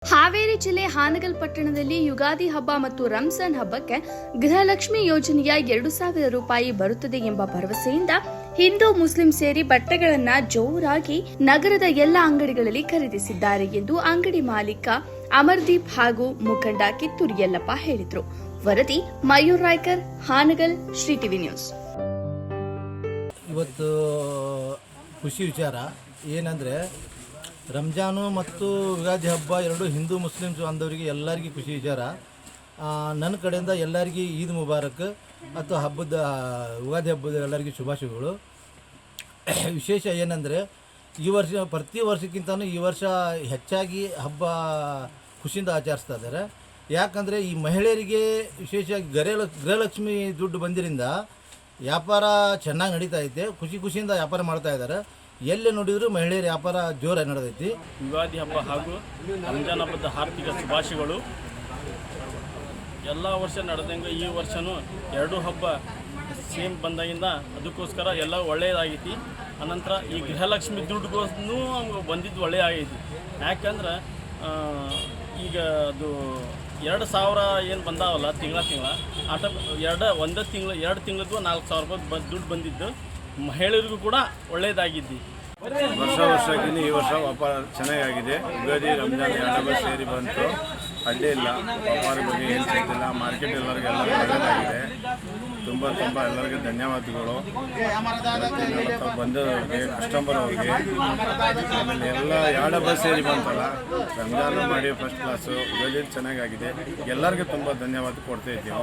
ಹಾವೇರಿ ಜಿಲ್ಲೆ ಹಾನಗಲ್ ಪಟ್ಟಣದಲ್ಲಿ ಯುಗಾದಿ ಹಬ್ಬ ಮತ್ತು ರಂಜಾನ್ ಹಬ್ಬಕ್ಕೆ ಗೃಹಲಕ್ಷ್ಮಿ ಯೋಜನೆಯ 2,000 ರೂಪಾಯಿ ಬರುತ್ತದೆ ಎಂಬ ಭರವಸೆಯಿಂದ ಹಿಂದೂ ಮುಸ್ಲಿಂ ಸೇರಿ ಬಟ್ಟೆಗಳನ್ನು ಜೋರಾಗಿ ನಗರದ ಎಲ್ಲ ಅಂಗಡಿಗಳಲ್ಲಿ ಖರೀದಿಸಿದ್ದಾರೆ ಎಂದು ಅಂಗಡಿ ಮಾಲೀಕ ಅಮರ್ದೀಪ್ ಹಾಗೂ ಮುಖಂಡ ಕಿತ್ತೂರು ಯಲ್ಲಪ್ಪ ಹೇಳಿದರು. ವರದಿ ಮಯೂರ್ ರಾಯ್ಕರ್, ಹಾನಗಲ್, ಶ್ರೀ ಟಿವಿ ನ್ಯೂಸ್. ಇವತ್ತು ಖುಷಿ ವಿಚಾರ ಏನಂದರೆ ರಂಜಾನು ಮತ್ತು ಯುಗಾದಿ ಹಬ್ಬ ಎರಡು ಹಿಂದೂ ಮುಸ್ಲಿಮ್ಸ್ ಬಾಂಧವರಿಗೆ ಎಲ್ಲರಿಗೂ ಖುಷಿ ವಿಚಾರ. ನನ್ನ ಕಡೆಯಿಂದ ಎಲ್ಲರಿಗೂ ಈದ್ ಮುಬಾರಕ್ ಮತ್ತು ಯುಗಾದಿ ಹಬ್ಬದ ಎಲ್ಲರಿಗೂ ಶುಭಾಶಯಗಳು. ವಿಶೇಷ ಏನಂದರೆ ಈ ವರ್ಷ ಪ್ರತಿ ವರ್ಷಕ್ಕಿಂತಲೂ ಈ ವರ್ಷ ಹೆಚ್ಚಾಗಿ ಹಬ್ಬ ಖುಷಿಯಿಂದ ಆಚರಿಸ್ತಾ ಇದ್ದಾರೆ. ಯಾಕಂದರೆ ಈ ಮಹಿಳೆಯರಿಗೆ ವಿಶೇಷವಾಗಿ ಗೃಹಲಕ್ಷ್ಮಿ ದುಡ್ಡು ಬಂದಿರಿಂದ ವ್ಯಾಪಾರ ಚೆನ್ನಾಗಿ ನಡೀತಾ ಐತೆ. ಖುಷಿಯಿಂದ ವ್ಯಾಪಾರ ಮಾಡ್ತಾ ಇದ್ದಾರೆ. ಎಲ್ಲಿ ನೋಡಿದ್ರು ಮಹಿಳೆಯರ ವ್ಯಾಪಾರ ಜೋರಾಗಿ ನಡೆದೈತಿ. ಯುಗಾದಿ ಹಬ್ಬ ಹಾಗೂ ರಂಜಾನ್ ಹಬ್ಬದ ಹಾರ್ದಿಕ ಶುಭಾಶಯಗಳು. ಎಲ್ಲ ವರ್ಷ ನಡೆದಂಗೆ ಈ ವರ್ಷವೂ ಎರಡು ಹಬ್ಬ ಸೇಮ್ ಬಂದಾಗಿಂದ ಅದಕ್ಕೋಸ್ಕರ ಎಲ್ಲ ಒಳ್ಳೆಯದಾಗೈತಿ. ಅನಂತರ ಈ ಗೃಹಲಕ್ಷ್ಮಿ ದುಡ್ಡುಗೋಸ್ಕೂ ಬಂದಿದ್ದು ಒಳ್ಳೆಯದಾಗೈತಿ. ಯಾಕಂದ್ರೆ ಈಗ ಅದು 2,000 ಏನು ಬಂದಾವಲ್ಲ ತಿಂಗಳ ಆಟ ಒಂದು ತಿಂಗಳದ್ದು 4,000 ರೂಪಾಯಿ ದುಡ್ಡು ಬಂದಿದ್ದು ಮಹಿಳೆಯರಿಗೂ ಕೂಡ ಒಳ್ಳೆಯದಾಗಿದ್ದು. ವರ್ಷಕ್ಕಿಂತ ಈ ವರ್ಷ ವ್ಯಾಪಾರ ಚೆನ್ನಾಗಿದೆ. ಯುಗಾದಿ ರಂಜಾನ್ ಎರಡು ಸೇರಿ ಬಂತು, ಅಡ್ಡಿ ಇಲ್ಲ. ವ್ಯಾಪಾರ ಬಗ್ಗೆ ಏನು ಸಿಗ್ತಿಲ್ಲ. ಮಾರ್ಕೆಟ್ ಎಲ್ಲರಿಗೆಲ್ಲ ಒಳ್ಳೆಯದಾಗಿದೆ. ತುಂಬ ಎಲ್ಲರಿಗೂ ಧನ್ಯವಾದಗಳು. ಬಂದವರಿಗೆ, ಕಸ್ಟಮರ್ ಅವ್ರಿಗೆ, ಆಮೇಲೆ ಎಲ್ಲ ಎರಡು ಸೇರಿ ಬಂತಲ್ಲ, ರಂಜಾನ್ ಮಾಡಿ ಫಸ್ಟ್ ಕ್ಲಾಸು, ಯುಗಾದಿ ಚೆನ್ನಾಗಾಗಿದೆ. ಎಲ್ಲರಿಗೂ ತುಂಬ ಧನ್ಯವಾದ ಕೊಡ್ತಾ ಇದ್ದೀವಿ.